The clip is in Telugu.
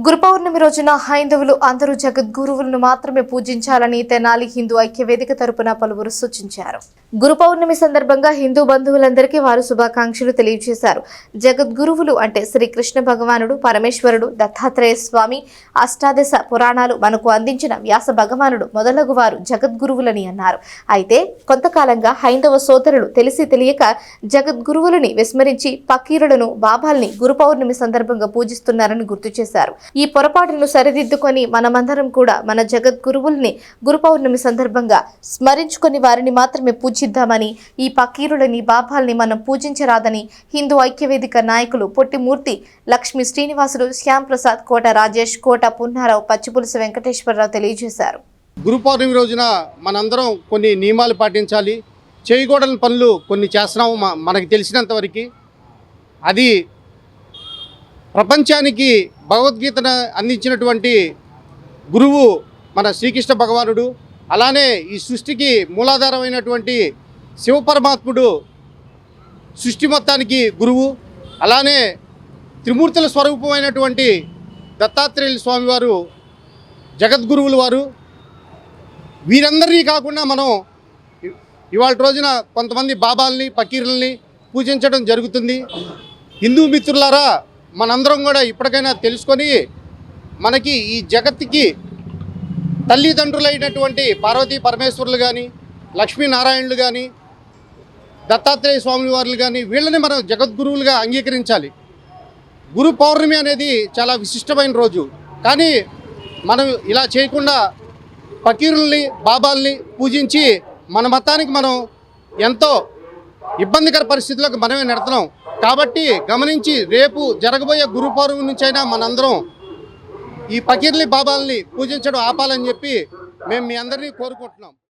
గురు పౌర్ణమి రోజున హైందవులు అందరూ జగద్గురువులను మాత్రమే పూజించాలని తెనాలి హిందూ ఐక్య వేదిక తరపున పలువురు సూచించారు. గురు పౌర్ణమి సందర్భంగా హిందూ బంధువులందరికీ వారు శుభాకాంక్షలు తెలియజేశారు. జగద్గురువులు అంటే శ్రీకృష్ణ భగవానుడు, పరమేశ్వరుడు, దత్తాత్రేయ స్వామి, అష్టాదశ పురాణాలు మనకు అందించిన వ్యాస భగవానుడు మొదలగు వారు జగద్గురువులని అన్నారు. అయితే కొంతకాలంగా హైందవ సోదరులు తెలిసి తెలియక జగద్గురువులని విస్మరించి పకీరులను, బాబాల్ని గురు పౌర్ణమి సందర్భంగా పూజిస్తున్నారని గుర్తు చేశారు. ఈ పొరపాటును సరిదిద్దుకొని మనమందరం కూడా మన జగద్గురువుల్ని గురు పౌర్ణమి సందర్భంగా స్మరించుకొని వారిని మాత్రమే పూజిద్దామని, ఈ పకీరులని, బాబాల్ని మనం పూజించరాదని హిందూ ఐక్యవేదిక నాయకులు పొట్టిమూర్తి, లక్ష్మీ శ్రీనివాసులు, శ్యామ్ ప్రసాద్, కోట రాజేష్, కోట పున్నారావు, పచ్చిపులుసు వెంకటేశ్వరరావు తెలియజేశారు. గురు పౌర్ణమి రోజున మనందరం కొన్ని నియమాలు పాటించాలి. చేయకూడని పనులు కొన్ని చేస్తున్నాము మనకు తెలిసినంతవరకు. అది ప్రపంచానికి భగవద్గీతను అందించినటువంటి గురువు మన శ్రీకృష్ణ భగవానుడు. అలానే ఈ సృష్టికి మూలాధారమైనటువంటి శివపరమాత్ముడు సృష్టి మొత్తానికి గురువు. అలానే త్రిమూర్తుల స్వరూపమైనటువంటి దత్తాత్రేయ స్వామివారు జగద్గురువులు వారు. వీరందరినీ కాకుండా మనం ఇవాళ రోజున కొంతమంది బాబాల్ని, పకీరుల్ని పూజించడం జరుగుతుంది. హిందూ మిత్రులారా, మనందరం కూడా ఇప్పటికైనా తెలుసుకొని మనకి ఈ జగత్తుకి తల్లిదండ్రులైనటువంటి పార్వతీ పరమేశ్వరులు కానీ, లక్ష్మీనారాయణులు కానీ, దత్తాత్రేయ స్వామి వారులు కానీ, వీళ్ళని మనం జగద్గురువులుగా అంగీకరించాలి. గురు పౌర్ణమి అనేది చాలా విశిష్టమైన రోజు. కానీ మనం ఇలా చేయకుండా పకీరుల్ని, బాబాల్ని పూజించి మన మతానికి మనం ఎంతో ఇబ్బందికర పరిస్థితులకు మనమే నెడుతున్నాం. కాబట్టి గమనించి రేపు జరగబోయే గురు పౌర్ణమి నుంచైనా మనందరం ఈ పకీర్లి, బాబాల్ని పూజించడం ఆపాలని చెప్పి మేము మీ అందరినీ కోరుకుంటున్నాం.